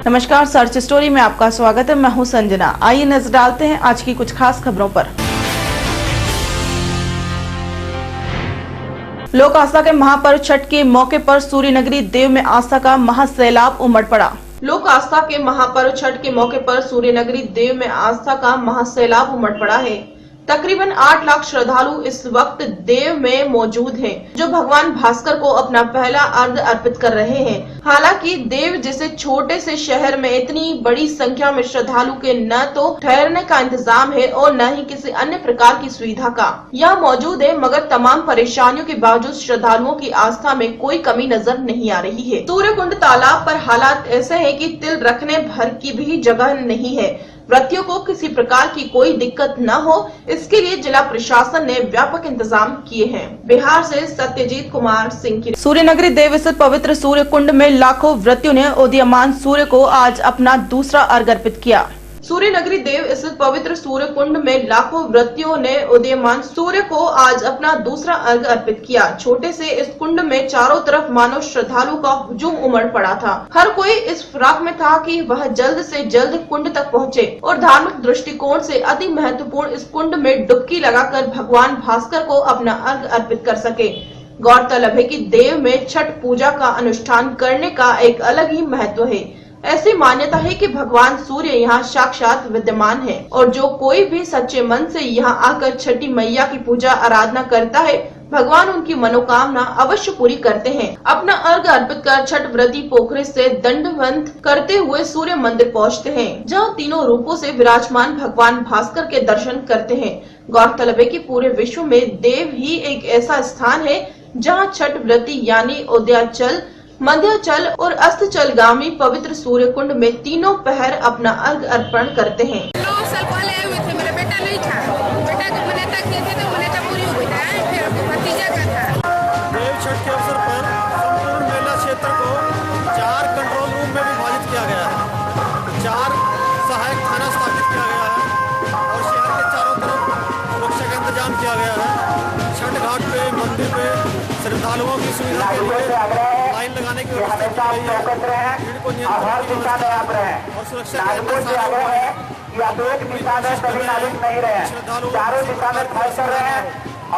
नमस्कार, search story में आपका स्वागत है। मैं हूं संजना। आइए नजर डालते हैं आज की कुछ खास खबरों पर। लोक आस्था के महापर्व छठ के मौके पर सूर्य नगरी देव में आस्था का महासैलाब उमड़ पड़ा। लोक आस्था के महापर्व छठ के मौके पर सूर्य नगरी देव में आस्था का महासैलाब उमड़ पड़ा है। तकरीबन 8 लाख श्रद्धालु इस वक्त देव में मौजूद हैं, जो भगवान भास्कर को अपना पहला अर्घ अर्पित कर रहे हैं। हालांकि देव जैसे छोटे से शहर में इतनी बड़ी संख्या में श्रद्धालु के न तो ठहरने का इंतजाम है और न ही किसी अन्य प्रकार की सुविधा का यह मौजूद है, मगर तमाम परेशानियों के बावजूद श्रद्धालुओं की आस्था में कोई कमी नजर नहीं आ रही है। सूर्यकुंड तालाब पर हालात ऐसे हैं कि तिल रखने भर की भी जगह नहीं है। व्रतियों को किसी प्रकार की कोई दिक्कत न हो, इसके लिए जिला प्रशासन ने व्यापक इंतजाम किए हैं। बिहार से सत्यजीत कुमार सिंह की। सूर्य नगरी देव स्थित पवित्र सूर्य कुंड में लाखों व्रतियों ने उदीयमान सूर्य को आज अपना दूसरा अर्घ अर्पित किया। सूर्य नगरी देव स्थित पवित्र सूर्य कुंड में लाखों व्रतियों ने उदीयमान सूर्य को आज अपना दूसरा अर्घ अर्पित किया। छोटे से इस कुंड में चारों तरफ मानव श्रद्धालु का हुजूम उमड़ पड़ा था। हर कोई इस फिराक में था कि वह जल्द से जल्द कुंड तक पहुंचे और धार्मिक दृष्टिकोण से अति महत्वपूर्ण इस कुंड में डुबकी लगाकर भगवान भास्कर को अपना अर्घ अर्पित कर सके। गौरतलब है कि देव में छठ पूजा का अनुष्ठान करने का एक अलग ही महत्व है। ऐसी मान्यता है कि भगवान सूर्य यहाँ साक्षात विद्यमान है और जो कोई भी सच्चे मन से यहाँ आकर छठी मैया की पूजा आराधना करता है, भगवान उनकी मनोकामना अवश्य पूरी करते हैं। अपना अर्घ अर्पित कर छठ व्रती पोखरे से दंडवत करते हुए सूर्य मंदिर पहुँचते हैं, जहाँ तीनों रूपों से विराजमान भगवान भास्कर के दर्शन करते हैं। गौरतलब है कि पूरे विश्व में देव ही एक ऐसा स्थान है जहाँ छठ व्रती यानी उदयाचल, मध्याचल और अस्ताचलगामी पवित्र सूर्य कुंड में तीनों पहर अपना अर्घ अर्पण करते हैं। 9 साल पहले आए हुए थे, मेरा बेटा नहीं था। बेटा की मान्यता किए थे तो मान्यता पूरी हो गई था, फिर भतीजा का था। देव छठ के अवसर पर संपूर्ण मेला क्षेत्र को 4 कंट्रोल रूम में विभाजित किया गया है। 4 सहायक थाना स्थापित किया गया है और शहर के चारों तरफ सुरक्षा का इंतजाम किया गया है। छठ घाट पे, मंदिर पे श्रद्धालुओं की सुविधा के लिए लाइन लगाने की व्यवस्था की गई है। भीड़ को नियंत्रित और सुरक्षा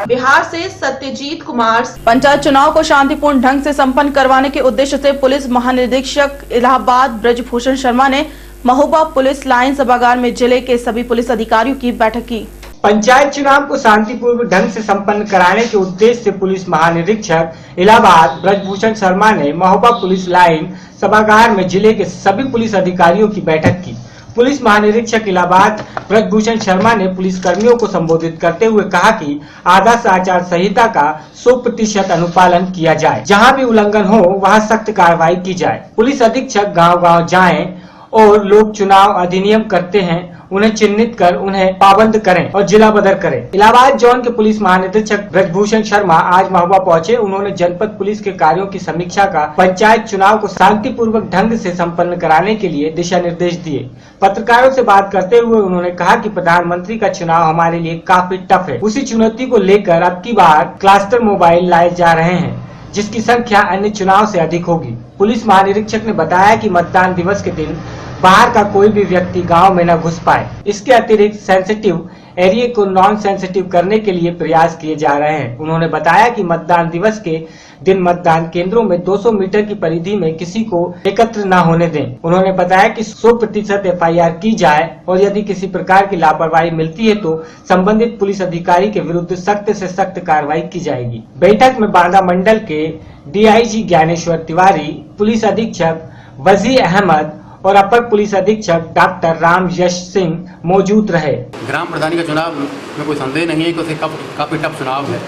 बिहार से सत्यजीत कुमार। पंचायत चुनाव को शांतिपूर्ण ढंग से संपन्न करवाने के उद्देश्य से पुलिस महानिरीक्षक इलाहाबाद ब्रजभूषण शर्मा ने महोबा पुलिस लाइन सभागार में जिले के सभी पुलिस अधिकारियों की बैठक की। पंचायत चुनाव को शांतिपूर्ण ढंग से संपन्न कराने के उद्देश्य से पुलिस महानिरीक्षक इलाहाबाद ब्रजभूषण शर्मा ने महोबा पुलिस लाइन सभागार में जिले के सभी पुलिस अधिकारियों की बैठक की। पुलिस महानिरीक्षक इलाहाबाद ब्रजभूषण शर्मा ने पुलिस कर्मियों को संबोधित करते हुए कहा कि आदर्श आचार संहिता का 100% अनुपालन किया जाए। जहां भी उल्लंघन हो वहां सख्त कार्रवाई की जाए। पुलिस अधीक्षक गांव-गांव जाएं और लोग चुनाव अधिनियम करते हैं उन्हें चिन्हित कर उन्हें पाबंद करें और जिला बदर करें। इलाहाबाद जोन के पुलिस महानिरीक्षक ब्रजभूषण शर्मा आज महोबा पहुंचे। उन्होंने जनपद पुलिस के कार्यों की समीक्षा का पंचायत चुनाव को शांतिपूर्वक ढंग से संपन्न कराने के लिए दिशा निर्देश दिए। पत्रकारों से बात करते हुए उन्होंने कहा कि प्रधानमंत्री का चुनाव हमारे लिए काफी टफ है। उसी चुनौती को लेकर अब की बार क्लस्टर मोबाइल लाए जा रहे हैं, जिसकी संख्या अन्य चुनाव से अधिक होगी। पुलिस महानिरीक्षक ने बताया कि मतदान दिवस के दिन बाहर का कोई भी व्यक्ति गांव में न घुस पाए। इसके अतिरिक्त सेंसिटिव एरिया को नॉन सेंसिटिव करने के लिए प्रयास किए जा रहे हैं। उन्होंने बताया कि मतदान दिवस के दिन मतदान केंद्रों में 200 मीटर की परिधि में किसी को एकत्र न होने दें। उन्होंने बताया कि 100% FIR की जाए और यदि किसी प्रकार की लापरवाही मिलती है तो संबंधित पुलिस अधिकारी के विरुद्ध सख्त से सख्त कार्रवाई की जाएगी। बैठक में बांदा मंडल के DIG ज्ञानेश्वर तिवारी, पुलिस अधीक्षक वजी अहमद और अपर पुलिस अधीक्षक डॉक्टर राम यश सिंह मौजूद रहे। ग्राम प्रधानी का चुनाव में कोई संदेह नहीं है कि काफ़ी टफ चुनाव है।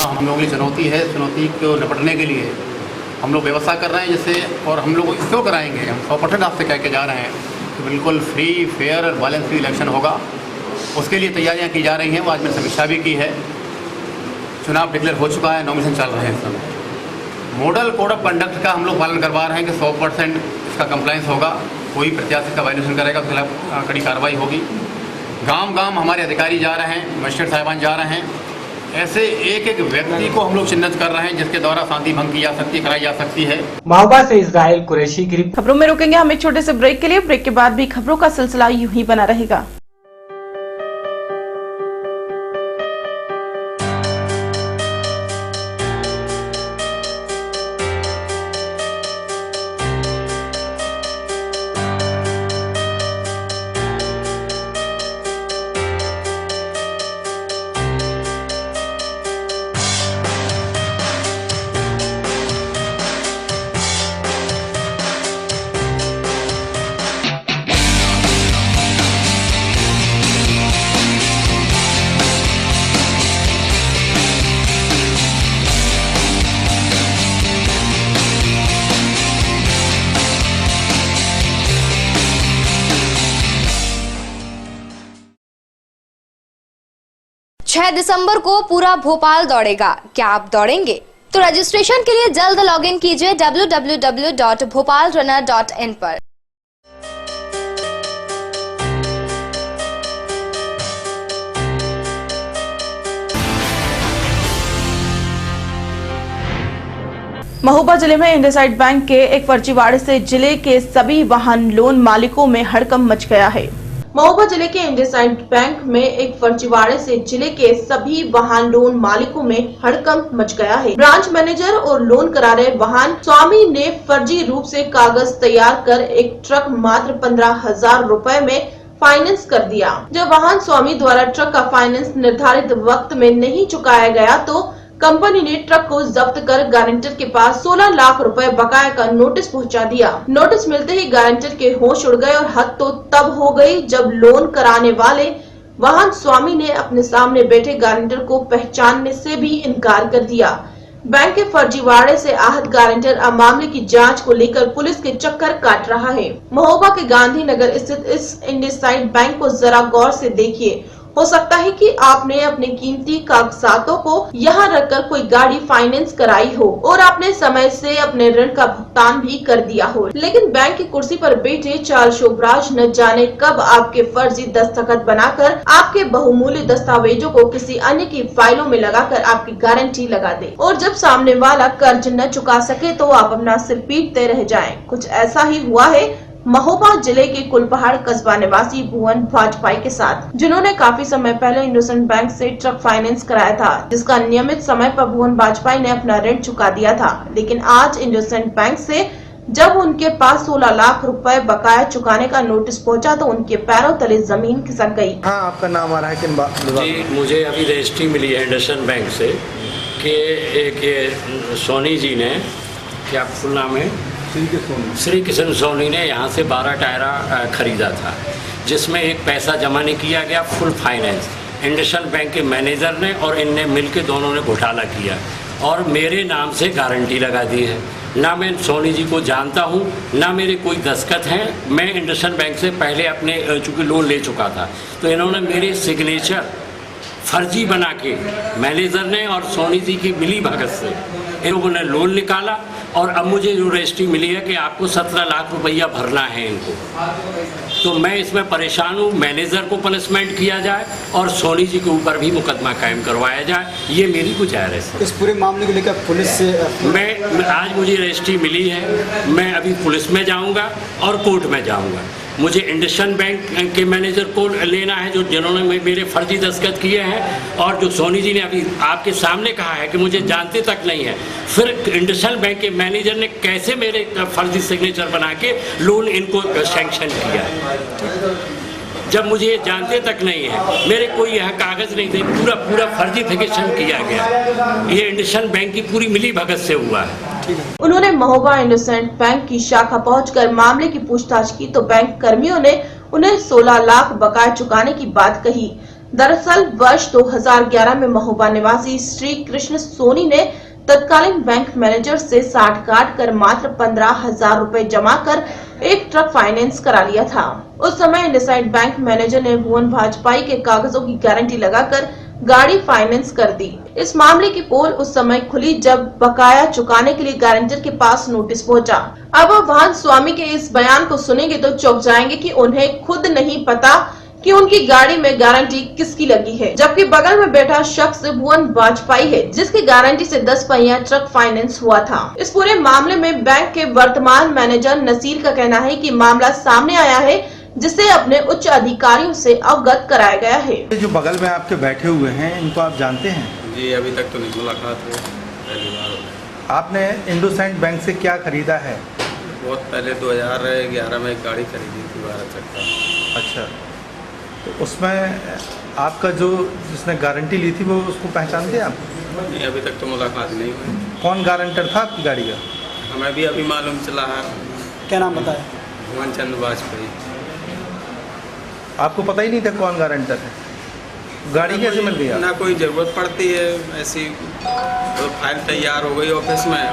हम लोगों की चुनौती है, चुनौती को निपटने के लिए हम लोग व्यवस्था कर रहे हैं जैसे, और हम लोग इसको कराएंगे। हम 100% आपसे कह के जा रहे हैं कि बिल्कुल फ्री, फेयर और बैलेंस फ्री इलेक्शन होगा। उसके लिए तैयारियां की जा रही हैं। वो आज मैंने समीक्षा भी की है। चुनाव डिक्लेयर हो चुका है, नॉमिनेशन चल रहे हैं इस समय। मॉडल कोड ऑफ कंडक्ट का हम लोग पालन करवा रहे हैं कि 100% इसका कंप्लायंस होगा। कोई प्रत्याशी का वायलेशन करेगा उसके खिलाफ कड़ी कार्रवाई होगी। गांव-गांव हमारे अधिकारी जा रहे हैं, मजिस्ट्रेट साहिबान जा रहे हैं ऐसे एक एक व्यक्ति को हम लोग चिन्हित कर रहे हैं जिसके द्वारा शांति भंग की जा सकती है, कराई जा सकती है। महोबा से इस्राइल कुरैशी की रिपोर्ट। खबरों में रुकेंगे हम एक छोटे से ब्रेक के लिए। ब्रेक के बाद भी खबरों का सिलसिला यूं ही बना रहेगा। दिसंबर को पूरा भोपाल दौड़ेगा। क्या आप दौड़ेंगे? तो रजिस्ट्रेशन के लिए जल्द लॉगिन कीजिए www.bhopalrunner.in पर। महोबा जिले में इंडसइंड बैंक के एक फर्जीवाड़े से जिले के सभी वाहन लोन मालिकों में हड़कंप मच गया है। महोबा जिले के इंडसइंड बैंक में एक फर्जीवाड़े से जिले के सभी वाहन लोन मालिकों में हड़कंप मच गया है। ब्रांच मैनेजर और लोन करा रहे वाहन स्वामी ने फर्जी रूप से कागज तैयार कर एक ट्रक मात्र 15,000 रुपए में फाइनेंस कर दिया। जब वाहन स्वामी द्वारा ट्रक का फाइनेंस निर्धारित वक्त में नहीं चुकाया गया तो कंपनी ने ट्रक को जब्त कर गारंटर के पास 16 लाख रुपए बकाया का नोटिस पहुंचा दिया। नोटिस मिलते ही गारंटर के होश उड़ गए और हद तो तब हो गई जब लोन कराने वाले वाहन स्वामी ने अपने सामने बैठे गारंटर को पहचानने से भी इनकार कर दिया। बैंक के फर्जीवाड़े से आहत गारंटर अब मामले की जांच को लेकर पुलिस के चक्कर काट रहा है। महोबा के गांधीनगर स्थित इस इंडसइंड बैंक को जरा गौर से देखिए। हो सकता है कि आपने अपने कीमती कागजातों को यहाँ रखकर कोई गाड़ी फाइनेंस कराई हो और आपने समय से अपने ऋण का भुगतान भी कर दिया हो, लेकिन बैंक की कुर्सी पर बैठे चाल शोभराज न जाने कब आपके फर्जी दस्तखत बनाकर आपके बहुमूल्य दस्तावेजों को किसी अन्य की फाइलों में लगाकर आपकी गारंटी लगा दे और जब सामने वाला कर्ज न चुका सके तो आप अपना सिर पीटते रह जाएं। कुछ ऐसा ही हुआ है महोबा जिले के कुलपहाड़ कस्बा निवासी भुवन वाजपेयी के साथ, जिन्होंने काफी समय पहले इंडसइंड बैंक से ट्रक फाइनेंस कराया था, जिसका नियमित समय पर भुवन वाजपेयी ने अपना ऋण चुका दिया था। लेकिन आज इंडसइंड बैंक से जब उनके पास 16 लाख रुपए बकाया चुकाने का नोटिस पहुंचा तो उनके पैरों तले जमीन खिसक गई। हाँ, आपका नाम आ रहा है किन बात? जी, मुझे अभी रजिस्ट्री मिली है इंडसइंड बैंक से कि एक ये सोनी जी ने, क्या फुल नाम है, श्री किशन सोनी ने यहाँ से 12 टायरा खरीदा था, जिसमें एक पैसा जमा नहीं किया गया। फुल फाइनेंस इंडसइंड बैंक के मैनेजर ने और इनने मिलके दोनों ने घोटाला किया और मेरे नाम से गारंटी लगा दी है। ना मैं सोनी जी को जानता हूँ, ना मेरे कोई दस्तखत हैं। मैं इंडसइंड बैंक से पहले अपने चूँकि लोन ले चुका था, तो इन्होंने मेरे सिग्नेचर फर्जी बना के मैनेजर ने और सोनी जी की मिली भगत से इन लोगों ने लोन निकाला और अब मुझे जो रजिस्ट्री मिली है कि आपको 17 लाख रुपया भरना है इनको। तो मैं इसमें परेशान हूँ। मैनेजर को पनिशमेंट किया जाए और सोनी जी के ऊपर भी मुकदमा कायम करवाया जाए, ये मेरी गुजारिश है। इस पूरे मामले को लेकर पुलिस से मैं आज मुझे रजिस्ट्री मिली है, मैं अभी पुलिस में जाऊँगा और कोर्ट में जाऊँगा। मुझे इंडसइंड बैंक के मैनेजर को लेना है जो जिन्होंने मेरे फर्जी दस्तखत किए हैं, और जो सोनी जी ने अभी आपके सामने कहा है कि मुझे जानते तक नहीं है। फिर इंडसइंड बैंक के मैनेजर ने कैसे मेरे फर्जी सिग्नेचर बना के लोन इनको सैंक्शन किया, जब मुझे ये जानते तक नहीं है। मेरे कोई यहाँ कागज नहीं थे, पूरा फर्जीफिकेशन किया गया। ये इंडसइंड बैंक की पूरी मिली भगत से हुआ है। उन्होंने महोबा इंडसइंड बैंक की शाखा पहुंचकर मामले की पूछताछ की तो बैंक कर्मियों ने उन्हें 16 लाख बकाया चुकाने की बात कही। दरअसल वर्ष 2011 में महोबा निवासी श्री कृष्ण सोनी ने तत्कालीन बैंक मैनेजर से साठ काट कर मात्र 15,000 रुपए जमा कर एक ट्रक फाइनेंस करा लिया था। उस समय इंडसइंड बैंक मैनेजर ने भुवन वाजपेयी के कागजों की गारंटी लगाकर गाड़ी फाइनेंस कर दी। इस मामले की पोल उस समय खुली जब बकाया चुकाने के लिए गारंटर के पास नोटिस पहुंचा। अब वाहन स्वामी के इस बयान को सुनेंगे तो चौंक जाएंगे कि उन्हें खुद नहीं पता कि उनकी गाड़ी में गारंटी किसकी लगी है, जबकि बगल में बैठा शख्स भुवन वाजपेयी है जिसकी गारंटी से 10 पहिया ट्रक फाइनेंस हुआ था। इस पूरे मामले में बैंक के वर्तमान मैनेजर नसीर का कहना है कि मामला सामने आया है जिसे अपने उच्च अधिकारियों से अवगत कराया गया है। जो बगल में आपके बैठे हुए हैं इनको आप जानते हैं? जी अभी तक तो नहीं मुलाकात हुई, पहली बार। आपने इंडोसैंड बैंक से क्या खरीदा है? बहुत पहले 2011 में एक गाड़ी खरीदी थी 12 चक्का। अच्छा, तो उसमें आपका जो जिसने गारंटी ली थी वो उसको पहचानते हैं आप? नहीं अभी तक तो मुलाकात नहीं हुई। कौन गारंटर था आपकी गाड़ी का? हमें भी अभी मालूम चला है। क्या नाम बताया? भुवन चंद्र वाजपेयी। आपको पता ही नहीं था कौन गारंटर है? गाड़ी कैसे मिल गई? ना कोई ज़रूरत पड़ती है ऐसी, तो फाइल तैयार हो गई ऑफिस में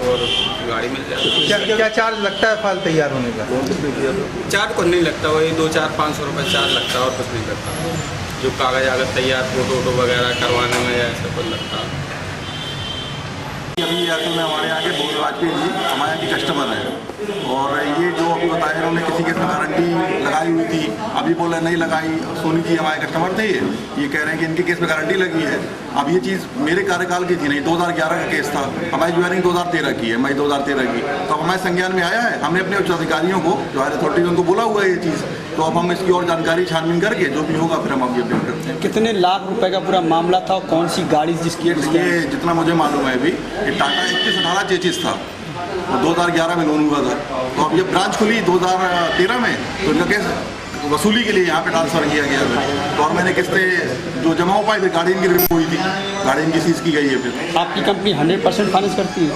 और गाड़ी मिल जाती है। क्या चार्ज लगता है फाइल तैयार होने का? चार्ज कुछ नहीं लगता, वही 2-4-500 रुपये चार्ज लगता है और कुछ नहीं लगता। जो कागज आगज तैयार फोटो वगैरह करवाने में ऐसा कुछ लगता है। अभी असल में हमारे यहाँ के भुवन वाजपेयी जी हमारे यहाँ की कस्टमर है और ये जो अभी बताया इन्होंने किसी केस में गारंटी लगाई हुई थी, अभी बोले नहीं लगाई। सोनी जी हमारे कस्टमर थे, ये कह रहे हैं कि इनके केस में गारंटी लगी है। अब ये चीज़ मेरे कार्यकाल की थी नहीं, 2011 का केस था। हमारी ज्वाइनिंग 2013 की है, मई 2013 की। तो अब हमारे संज्ञान में आया है, हमने अपने उच्च अधिकारियों को जो हायर अथॉरिटी उनको बोला हुआ है ये चीज़। तो अब हम इसकी और जानकारी छानबीन करके जो भी होगा फिर हम अभी अपडेट करते हैं। कितने लाख रुपए का पूरा मामला था और कौन सी गाड़ी जिसकी? ये जितना मुझे मालूम है अभी ये टाटा 3118 चेचिस था और 2011 में लोन हुआ था। तो अब ये ब्रांच खुली 2013 में, तो इनका केस वसूली के लिए यहाँ पे ट्रांसफर किया गया है। तो और मैंने किस्तें जो जमा हो पाई फिर गाड़ी इनकी रिपोर्ट हुई थी, गाड़ी इनकी सीज की गई है। फिर आपकी कंपनी 100% फाइनेंस करती है?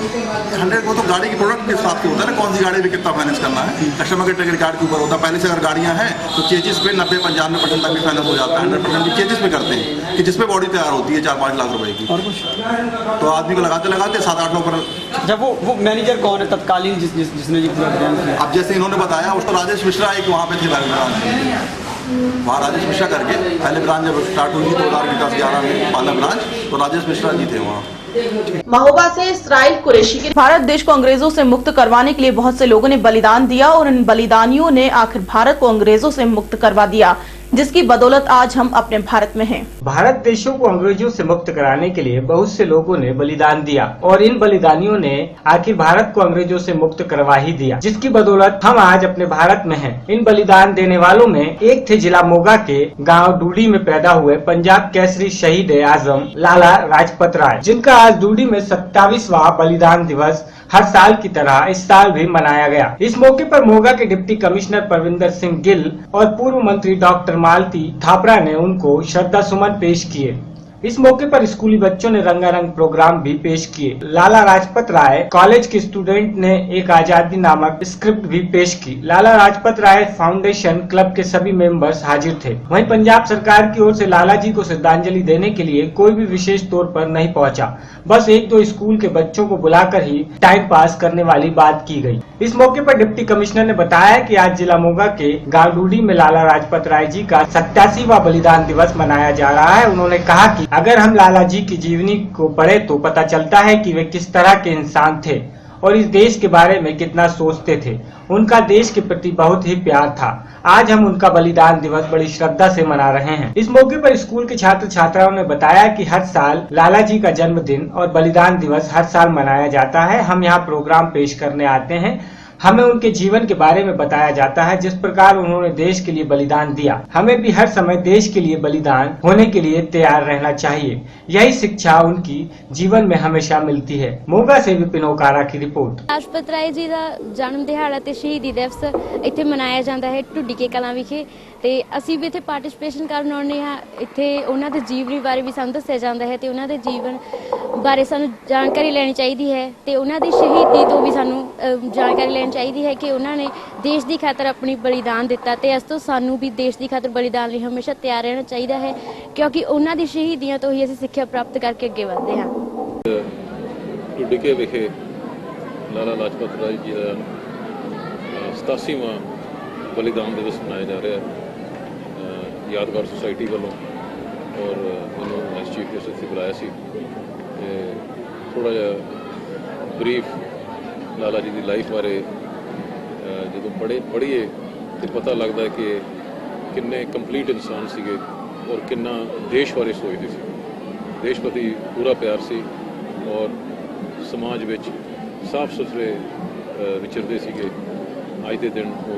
100 वो तो गाड़ी के प्रोडक्ट के हिसाब से होता है ना, कौन सी गाड़ी में कितना फाइनेंस करना है, कस्टमर के क्रेडिट कार्ड के ऊपर होता है। पहले से अगर गाड़ियाँ हैं तो चेचिस पे 90-95% तक भी फाइनेंस हो जाता है। 100% भी चेचिस पे करते हैं कि जिसपे बॉडी तैयार होती है 4-5 लाख रुपए की। और कुछ तो आदमी को लगाते 7-8 लोग पर। जब वो मैनेजर कौन है तत्कालीन जिसने ये पूरा ब्रांड किया? अब जैसे इन्होंने बताया उसको राजेश मिश्रा एक वहाँ पे थे वहाँ राजेश मिश्रा करके पहले ब्रांच जब स्टार्ट हुई थी 2010-11 में पहला ब्रांच, तो राजेश मिश्रा जी थे वहाँ। महोबा से इसराइल कुरैशी के भारत देश को अंग्रेजों से मुक्त करवाने के लिए बहुत से लोगों ने बलिदान दिया और इन बलिदानियों ने आखिर भारत को अंग्रेजों से मुक्त करवा दिया, जिसकी बदौलत आज हम अपने भारत में हैं। भारत देशों को अंग्रेजों से मुक्त कराने के लिए बहुत से लोगों ने बलिदान दिया और इन बलिदानियों ने आखिर भारत को अंग्रेजों से मुक्त करवा ही दिया, जिसकी बदौलत हम आज अपने भारत में हैं। इन बलिदान देने वालों में एक थे जिला मोगा के गांव डूडी में पैदा हुए पंजाब केसरी शहीद आजम लाला लाजपत राय, जिनका आज डूडी में 27वां बलिदान दिवस हर साल की तरह इस साल भी मनाया गया। इस मौके पर मोगा के डिप्टी कमिश्नर परविंदर सिंह गिल और पूर्व मंत्री डॉक्टर मालती थापरा ने उनको श्रद्धा सुमन पेश किए। इस मौके पर स्कूली बच्चों ने रंगारंग प्रोग्राम भी पेश किए। लाला लाजपत राय कॉलेज के स्टूडेंट ने एक आजादी नामक स्क्रिप्ट भी पेश की। लाला लाजपत राय फाउंडेशन क्लब के सभी मेंबर्स हाजिर थे। वहीं पंजाब सरकार की ओर से लाला जी को श्रद्धांजलि देने के लिए कोई भी विशेष तौर पर नहीं पहुंचा, बस 1-2 स्कूल के बच्चों को बुलाकर ही टाइम पास करने वाली बात की गई। इस मौके पर डिप्टी कमिश्नर ने बताया कि आज जिला मोगा के गांव डूडी में लाला लाजपत राय जी का 87वां बलिदान दिवस मनाया जा रहा है। उन्होंने कहा कि अगर हम लाला जी की जीवनी को पढ़े तो पता चलता है कि वे किस तरह के इंसान थे और इस देश के बारे में कितना सोचते थे। उनका देश के प्रति बहुत ही प्यार था। आज हम उनका बलिदान दिवस बड़ी श्रद्धा से मना रहे हैं। इस मौके पर स्कूल के छात्र छात्राओं ने बताया कि हर साल लाला जी का जन्मदिन और बलिदान दिवस हर साल मनाया जाता है। हम यहाँ प्रोग्राम पेश करने आते हैं, हमें उनके जीवन के बारे में बताया जाता है, जिस प्रकार उन्होंने देश के लिए बलिदान दिया। हमें भी हर समय देश के लिए बलिदान होने के लिए तैयार रहना चाहिए। यही शिक्षा उनकी जीवन में हमेशा मिलती है। मोगा से विपिन ओकारा की रिपोर्ट। लाजपत राय जी का जन्म दिहाड़ा ते शहीदी दिवस इत्थे मनाया जाता है ढुड्डी के कलां विखे ते असीं भी इत्थे पार्टिसिपेशन करन आउंदे हां। इत्थे उन्हां दे जीवनी बारे भी सानूं दस्सिया जांदा है ते उन्हां दे जीवन बारे सानूं जानकारी लैनी चाहिदी है ते उन्हां दी शहीदी तो भी सानूं जानकारी लैनी चाहिदी है कि उन्हां ने देश दी खातर अपनी बलिदान दिता ते इस तों सानूं भी देश दी खातर बलिदान लई हमेशा तैयार रहना चाहिदा है, क्योंकि उन्हां दी शहीदियां तो ही असीं सिੱਖਿਆ प्राप्त करके अगे बढ़ते हैं। ढुड्डी के विखे लाला लाजपत राय जी का 87वां बलिदान दिवस मनाया जा रहा है यादगार सोसाइटी वालों और मैंने एज चीफ जस्टिस से बुलाया सी थोड़ा जिहा ब्रीफ लाला जी की लाइफ बारे जो पढ़ीए तो पता लगता है कि किन्ने कंप्लीट इंसान सीगे और किन्ना देश बारे सोचते सी। देश प्रति पूरा प्यार सी और समाज विच साफ सुथरे विचरते सीगे। अज के दिन वो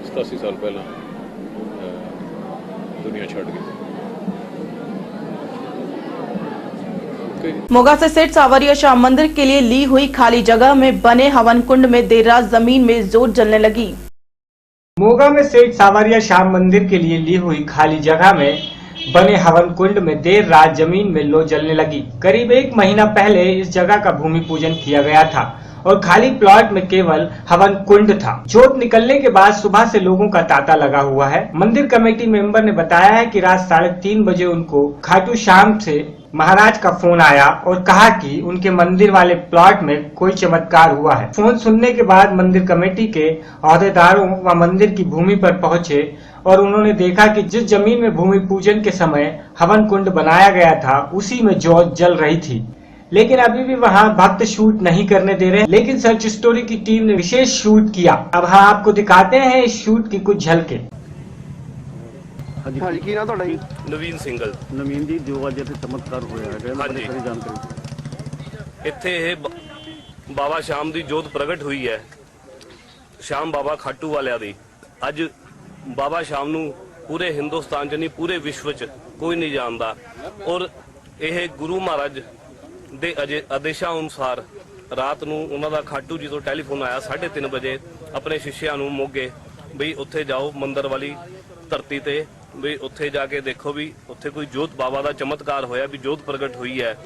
87 साल पहला दुनिया छड़ गए। मोगा से सेठ सावरिया शाह मंदिर के लिए ली हुई खाली जगह में बने हवन कुंड में देर रात जमीन में जोत जलने लगी। मोगा में सेठ सावरिया शाह मंदिर के लिए ली हुई खाली जगह में बने हवन कुंड में देर रात जमीन में लो जलने लगी। करीब 1 महीना पहले इस जगह का भूमि पूजन किया गया था और खाली प्लॉट में केवल हवन कुंड था। जोत निकलने के बाद सुबह से लोगों का तांता लगा हुआ है। मंदिर कमेटी मेंबर ने बताया है कि रात 3:30 बजे उनको खाटू श्याम से महाराज का फोन आया और कहा कि उनके मंदिर वाले प्लॉट में कोई चमत्कार हुआ है। फोन सुनने के बाद मंदिर कमेटी के अहदेदारों व मंदिर की भूमि पर पहुंचे और उन्होंने देखा कि जिस जमीन में भूमि पूजन के समय हवन कुंड बनाया गया था उसी में जोत जल रही थी, लेकिन अभी भी वहां भक्त शूट नहीं करने दे रहे। लेकिन सर्च स्टोरी की टीम ने विशेष शूट किया। अब हम आपको दिखाते हैं इस शूट की कुछ झलकें। हाँ जी, की ना ਤੁਹਾਡਾ ਜੀ? ਨਵੀਨ ਸਿੰਘਲ। ਨਵੀਨ ਜੀ, ਜੋ ਅੱਜ ਇੱਥੇ ਚਮਤਕਾਰ ਹੋਇਆ ਹੈ ਹਾਂਜੀ, ਸਾਰੀ ਜਾਣਕਾਰੀ। ਇੱਥੇ ਇਹ ਬਾਬਾ ਸ਼ਾਮ ਦੀ ਜੋਤ ਪ੍ਰਗਟ ਹੋਈ ਹੈ। ਸ਼ਾਮ ਬਾਬਾ ਖਾਟੂ ਵਾਲਿਆਂ ਦੀ। ਅੱਜ ਬਾਬਾ ਸ਼ਾਮ ਨੂੰ ਪੂਰੇ ਹਿੰਦੁਸਤਾਨ 'ਚ ਨਹੀਂ ਪੂਰੇ ਵਿਸ਼ਵ 'ਚ ਕੋਈ ਨਹੀਂ ਜਾਣਦਾ ਔਰ ਇਹ ਗੁਰੂ ਮਹਾਰਾਜ ਦੇ ਆਦੇਸ਼ਾਂ ਅਨੁਸਾਰ ਰਾਤ ਨੂੰ ਉਹਨਾਂ ਦਾ ਖਾਟੂ ਜੀ ਤੋਂ ਟੈਲੀਫੋਨ ਆਇਆ 3:30 ਵਜੇ ਆਪਣੇ ਸ਼ਿਸ਼ਿਆਂ ਨੂੰ ਮੋਗੇ ਵੀ ਉੱਥੇ ਜਾਓ ਮੰਦਰ ਵਾਲੀ ਧਰਤੀ ਤੇ ਵੀ ਉੱਥੇ ਜਾ ਕੇ ਦੇਖੋ ਵੀ ਉੱਥੇ ਕੋਈ ਜੋਤ ਬਾਬਾ ਦਾ ਚਮਤਕਾਰ ਹੋਇਆ ਵੀ ਜੋਤ ਪ੍ਰਗਟ ਹੋਈ ਹੈ।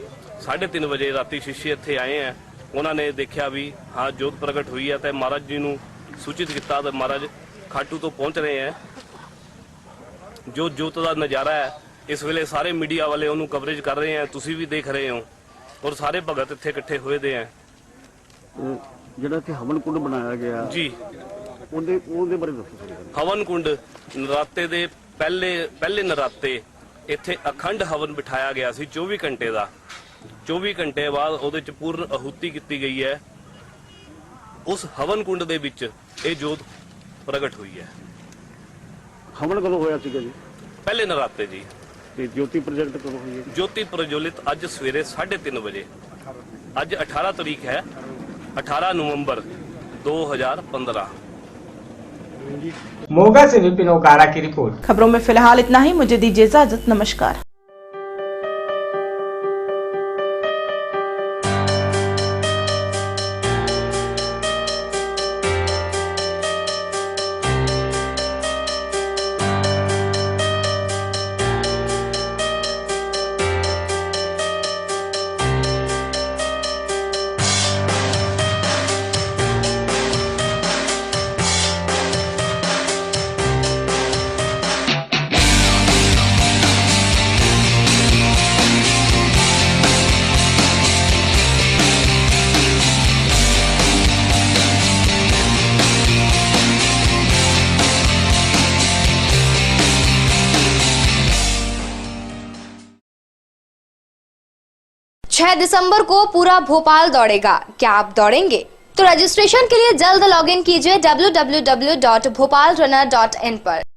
3:30 ਵਜੇ ਰਾਤੀ ਸ਼ਿਸ਼ੇ ਇੱਥੇ ਆਏ ਆ, ਉਹਨਾਂ ਨੇ ਦੇਖਿਆ ਵੀ ਹਾਂ ਜੋਤ ਪ੍ਰਗਟ ਹੋਈ ਹੈ ਤੇ ਮਹਾਰਾਜ ਜੀ ਨੂੰ ਸੂਚਿਤ ਕੀਤਾ ਤੇ ਮਹਾਰਾਜ ਖਾਟੂ ਤੋਂ ਪਹੁੰਚ ਰਹੇ ਹੈ। ਜੋ ਜੋਤ ਦਾ ਨਜ਼ਾਰਾ ਹੈ ਇਸ ਵੇਲੇ ਸਾਰੇ ਮੀਡੀਆ ਵਾਲੇ ਉਹਨੂੰ ਕਵਰੇਜ ਕਰ ਰਹੇ ਆ, ਤੁਸੀਂ ਵੀ ਦੇਖ ਰਹੇ ਹੋ ਔਰ ਸਾਰੇ ਭਗਤ ਇੱਥੇ ਇਕੱਠੇ ਹੋਏ ਦੇ ਆ। ਜਿਹੜਾ ਇੱਥੇ ਹਵਨ ਕੁੰਡ ਬਣਾਇਆ ਗਿਆ ਜੀ, ਉਹਦੇ ਬਾਰੇ ਦੱਸੋ। ਹਵਨ ਕੁੰਡ ਨਰਾਤੇ ਦੇ ਪਹਿਲੇ ਨਰਾਤੇ ਇੱਥੇ ਅਖੰਡ ਹਵਨ ਬਿਠਾਇਆ ਗਿਆ ਸੀ 24 ਘੰਟੇ ਦਾ। 24 ਘੰਟੇ ਬਾਅਦ ਉਹਦੇ ਚ ਪੂਰਨ ਆਹੂਤੀ ਕੀਤੀ ਗਈ ਹੈ। ਉਸ ਹਵਨ ਕੁੰਡ ਦੇ ਵਿੱਚ ਇਹ ਜੋਤ ਪ੍ਰਗਟ ਹੋਈ ਹੈ। ਹਵਨ ਕਦੋਂ ਹੋਇਆ ਸੀਗਾ ਜੀ? ਪਹਿਲੇ ਨਰਾਤੇ ਜੀ। ਤੇ ਜੋਤੀ ਪ੍ਰੋਜੈਕਟ ਕਦੋਂ ਹੋਈ ਹੈ? ਜੋਤੀ ਪ੍ਰਜਵਲਿਤ ਅੱਜ ਸਵੇਰੇ 3:30 ਵਜੇ। ਅੱਜ 18 ਤਰੀਕ ਹੈ, 18 नवंबर 2015। मोगा से विपिन ओकारा की रिपोर्ट। खबरों में फिलहाल इतना ही, मुझे दीजिए इजाजत। नमस्कार। दिसंबर को पूरा भोपाल दौड़ेगा, क्या आप दौड़ेंगे? तो रजिस्ट्रेशन के लिए जल्द लॉगिन कीजिए www.bhopalrunner.in पर।